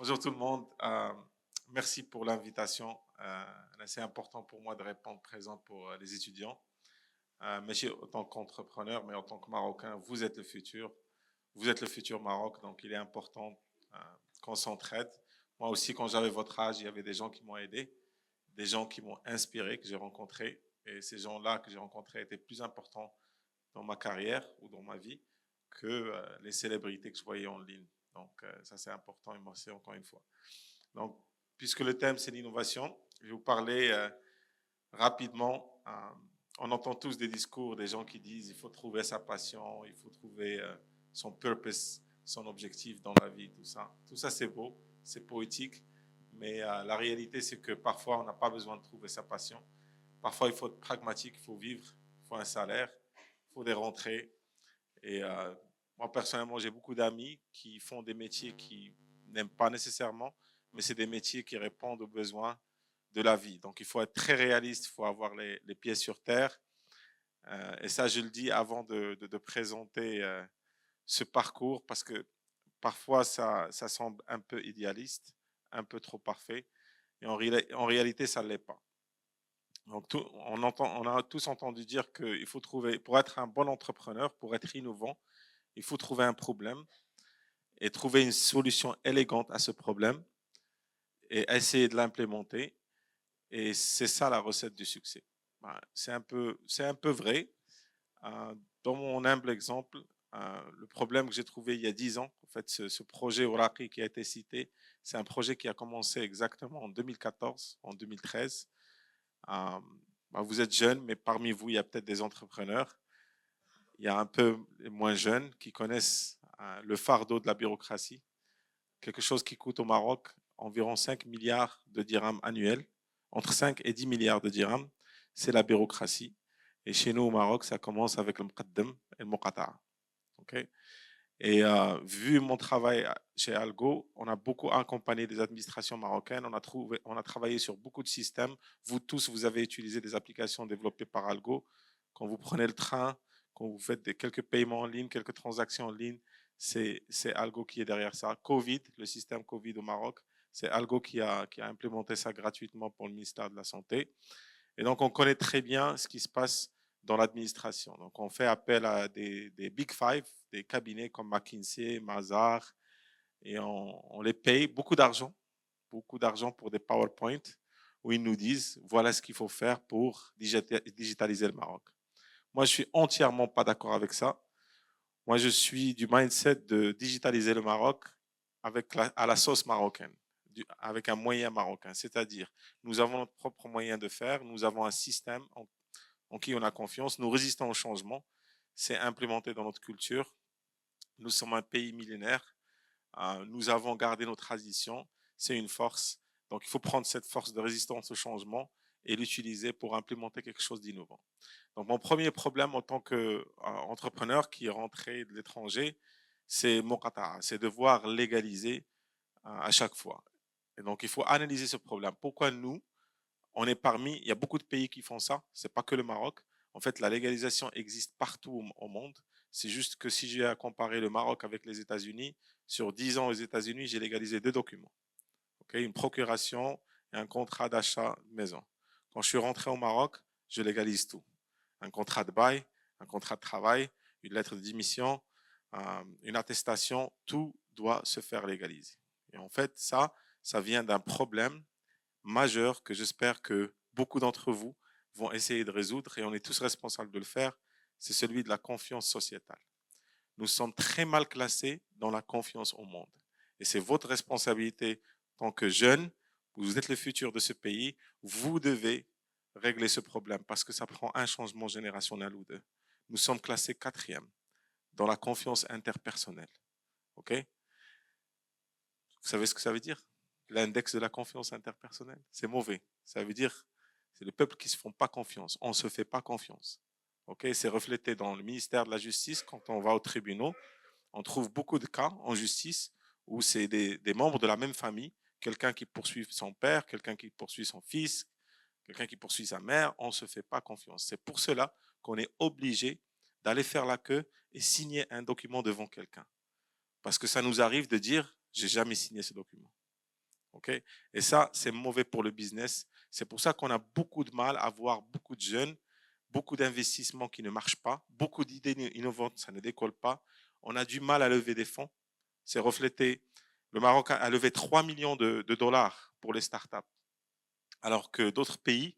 Bonjour tout le monde. Merci pour l'invitation. C'est important pour moi de répondre présent pour les étudiants. Mais en tant qu'entrepreneur, mais en tant que Marocain, vous êtes le futur. Vous êtes le futur Maroc, donc il est important euh, qu'on s'entraide. Moi aussi, quand j'avais votre âge, il y avait des gens qui m'ont aidé, des gens qui m'ont inspiré, que j'ai rencontrés. Et ces gens-là que j'ai rencontrés étaient plus importants dans ma carrière ou dans ma vie que les célébrités que je voyais en ligne. Donc ça, c'est important et merci encore une fois. Donc, puisque le thème, c'est l'innovation, je vais vous parler rapidement. On entend tous des discours des gens qui disent il faut trouver sa passion, il faut trouver son purpose, son objectif dans la vie, tout ça. Tout ça, c'est beau, c'est poétique, mais la réalité, c'est que parfois, on n'a pas besoin de trouver sa passion. Parfois, il faut être pragmatique, il faut vivre, il faut un salaire, il faut des rentrées. Et moi, personnellement, j'ai beaucoup d'amis qui font des métiers qu'ils n'aiment pas nécessairement, mais c'est des métiers qui répondent aux besoins de la vie. Donc, il faut être très réaliste, il faut avoir les pieds sur terre. Et ça, je le dis avant de présenter ce parcours, parce que parfois, ça semble un peu idéaliste, un peu trop parfait, et en réalité, ça ne l'est pas. Donc, on a tous entendu dire qu'il faut trouver, pour être un bon entrepreneur, pour être innovant, il faut trouver un problème et trouver une solution élégante à ce problème et essayer de l'implémenter. Et c'est ça la recette du succès. C'est un peu vrai. Dans mon humble exemple, le problème que j'ai trouvé il y a 10 ans, en fait, ce projet Oraki qui a été cité, c'est un projet qui a commencé exactement en 2014, en 2013. Vous êtes jeune, mais parmi vous, il y a peut-être des entrepreneurs. Il y a un peu les moins jeunes qui connaissent le fardeau de la bureaucratie, quelque chose qui coûte au Maroc environ 5 milliards de dirhams annuels, entre 5 et 10 milliards de dirhams, c'est la bureaucratie. Et chez nous au Maroc, ça commence avec le muqaddam et le muqata'a. Okay. Et vu mon travail chez Algo, on a beaucoup accompagné des administrations marocaines, on a travaillé sur beaucoup de systèmes. Vous tous, vous avez utilisé des applications développées par Algo. Quand vous prenez le train, quand vous faites quelques paiements en ligne, quelques transactions en ligne, c'est Algo qui est derrière ça. Covid, le système Covid au Maroc, c'est Algo qui a implémenté ça gratuitement pour le ministère de la Santé. Et donc, on connaît très bien ce qui se passe dans l'administration. Donc, on fait appel à des Big Five, des cabinets comme McKinsey, Mazars, et on les paye beaucoup d'argent pour des PowerPoint où ils nous disent voilà ce qu'il faut faire pour digitaliser le Maroc. Moi, je suis entièrement pas d'accord avec ça. Moi, je suis du mindset de digitaliser le Maroc à la sauce marocaine, avec un moyen marocain. C'est-à-dire, nous avons notre propre moyen de faire, nous avons un système en qui on a confiance, nous résistons au changement, c'est implémenté dans notre culture. Nous sommes un pays millénaire, nous avons gardé nos traditions, c'est une force. Donc, il faut prendre cette force de résistance au changement et l'utiliser pour implémenter quelque chose d'innovant. Donc, mon premier problème en tant qu'entrepreneur qui est rentré de l'étranger, c'est Mokata, c'est devoir légaliser à chaque fois. Et donc, il faut analyser ce problème. Pourquoi nous, on est parmi, il y a beaucoup de pays qui font ça, c'est pas que le Maroc. En fait, la légalisation existe partout au monde. C'est juste que si j'ai à comparer le Maroc avec les États-Unis, sur 10 ans aux États-Unis, j'ai légalisé 2 documents. Okay, une procuration et un contrat d'achat de maison. Quand je suis rentré au Maroc, je légalise tout. Un contrat de bail, un contrat de travail, une lettre de démission, une attestation, tout doit se faire légaliser. Et en fait, ça vient d'un problème majeur que j'espère que beaucoup d'entre vous vont essayer de résoudre et on est tous responsables de le faire, c'est celui de la confiance sociétale. Nous sommes très mal classés dans la confiance au monde. Et c'est votre responsabilité en tant que jeune, vous êtes le futur de ce pays, vous devez régler ce problème parce que ça prend un changement générationnel ou deux. Nous sommes classés quatrième dans la confiance interpersonnelle. OK? Vous savez ce que ça veut dire? L'index de la confiance interpersonnelle. C'est mauvais. Ça veut dire c'est le peuple qui ne se font pas confiance. On ne se fait pas confiance. Okay, c'est reflété dans le ministère de la Justice. Quand on va aux tribunaux, on trouve beaucoup de cas en justice où c'est des membres de la même famille, quelqu'un qui poursuit son père, quelqu'un qui poursuit son fils, quelqu'un qui poursuit sa mère. On ne se fait pas confiance. C'est pour cela qu'on est obligé d'aller faire la queue et signer un document devant quelqu'un. Parce que ça nous arrive de dire, j'ai jamais signé ce document. Okay? Et ça, c'est mauvais pour le business. C'est pour ça qu'on a beaucoup de mal à voir beaucoup de jeunes, beaucoup d'investissements qui ne marchent pas, beaucoup d'idées innovantes, ça ne décolle pas. On a du mal à lever des fonds. C'est reflété. Le Maroc a levé 3 millions de dollars pour les startups, alors que d'autres pays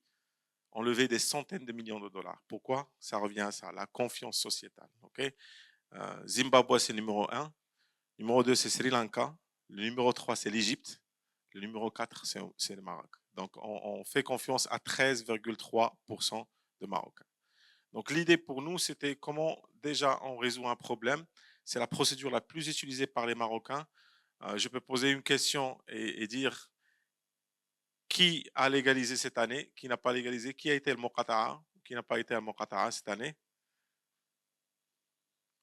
ont levé des centaines de millions de dollars. Pourquoi? Ça revient à ça, la confiance sociétale. Okay? Zimbabwe, c'est le numéro 1. Numéro 2, c'est Sri Lanka. Le numéro 3, c'est l'Égypte. Le numéro 4, c'est le Maroc. Donc, on fait confiance à 13,3% de Marocains. Donc, l'idée pour nous, c'était comment déjà on résout un problème. C'est la procédure la plus utilisée par les Marocains. Je peux poser une question et dire qui a légalisé cette année, qui n'a pas légalisé, qui a été le Moqata'a, qui n'a pas été un Moqata'a cette année.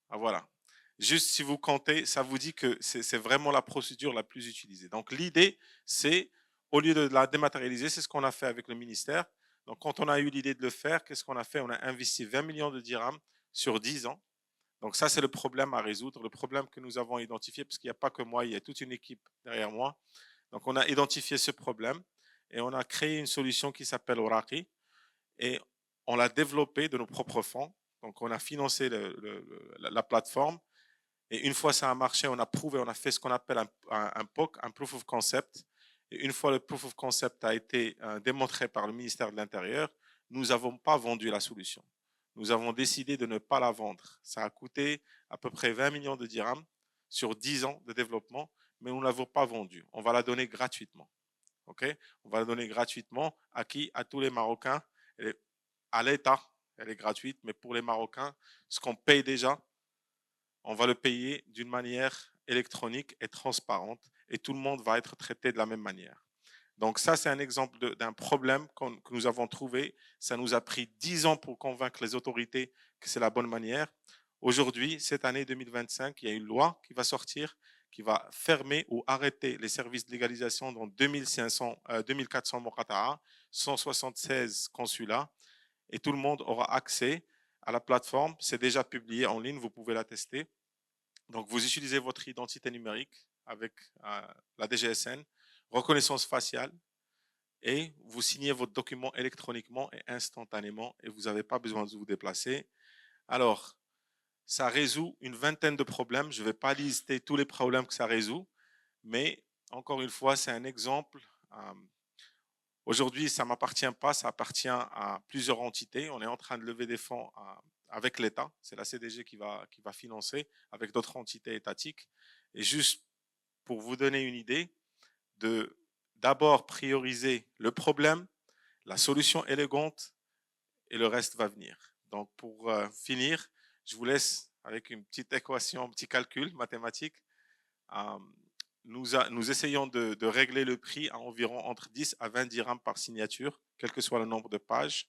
Ah, voilà. Juste si vous comptez, ça vous dit que c'est vraiment la procédure la plus utilisée. Donc l'idée, c'est, au lieu de la dématérialiser, c'est ce qu'on a fait avec le ministère. Donc quand on a eu l'idée de le faire, qu'est-ce qu'on a fait? On a investi 20 millions de dirhams sur 10 ans. Donc ça, c'est le problème à résoudre, le problème que nous avons identifié, parce qu'il n'y a pas que moi, il y a toute une équipe derrière moi. Donc on a identifié ce problème et on a créé une solution qui s'appelle Oraki et on l'a développée de nos propres fonds. Donc on a financé la plateforme. Et une fois ça a marché, on a prouvé, on a fait ce qu'on appelle un POC, un Proof of Concept. Et une fois le Proof of Concept a été démontré par le ministère de l'Intérieur, nous n'avons pas vendu la solution. Nous avons décidé de ne pas la vendre. Ça a coûté à peu près 20 millions de dirhams sur 10 ans de développement, mais nous ne l'avons pas vendue. On va la donner gratuitement. Okay? On va la donner gratuitement à qui? À tous les Marocains. À l'État, elle est gratuite, mais pour les Marocains, ce qu'on paye déjà, on va le payer d'une manière électronique et transparente et tout le monde va être traité de la même manière. Donc ça, c'est un exemple d'un problème que nous avons trouvé. Ça nous a pris 10 ans pour convaincre les autorités que c'est la bonne manière. Aujourd'hui, cette année 2025, il y a une loi qui va sortir qui va fermer ou arrêter les services de légalisation dans 2400 Moqata'a, 176 consulats et tout le monde aura accès à la plateforme. C'est déjà publié en ligne, vous pouvez la tester. Donc, vous utilisez votre identité numérique avec la DGSN, reconnaissance faciale, et vous signez votre document électroniquement et instantanément, et vous n'avez pas besoin de vous déplacer. Alors, ça résout une vingtaine de problèmes. Je ne vais pas lister tous les problèmes que ça résout, mais encore une fois, c'est un exemple. Aujourd'hui, ça ne m'appartient pas, ça appartient à plusieurs entités. On est en train de lever des fonds avec l'État. C'est la CDG qui va financer avec d'autres entités étatiques. Et juste pour vous donner une idée, de d'abord prioriser le problème, la solution élégante et le reste va venir. Donc pour finir, je vous laisse avec une petite équation, un petit calcul mathématique. Euh, nous essayons de régler le prix à environ entre 10 à 20 dirhams par signature, quel que soit le nombre de pages.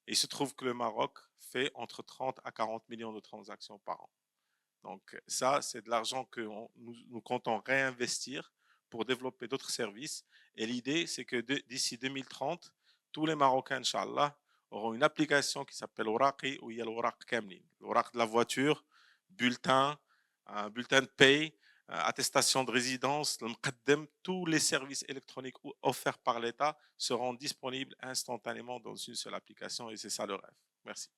Et il se trouve que le Maroc fait entre 30 à 40 millions de transactions par an. Donc ça, c'est de l'argent que nous comptons réinvestir pour développer d'autres services. Et l'idée, c'est que d'ici 2030, tous les Marocains, Inch'Allah, auront une application qui s'appelle Oraqi, où il y a l'Oraq Kamlin. L'Oraq de la voiture, bulletin, bulletin de paye, attestation de résidence, le Mqaddem, tous les services électroniques offerts par l'État seront disponibles instantanément dans une seule application et c'est ça le rêve. Merci.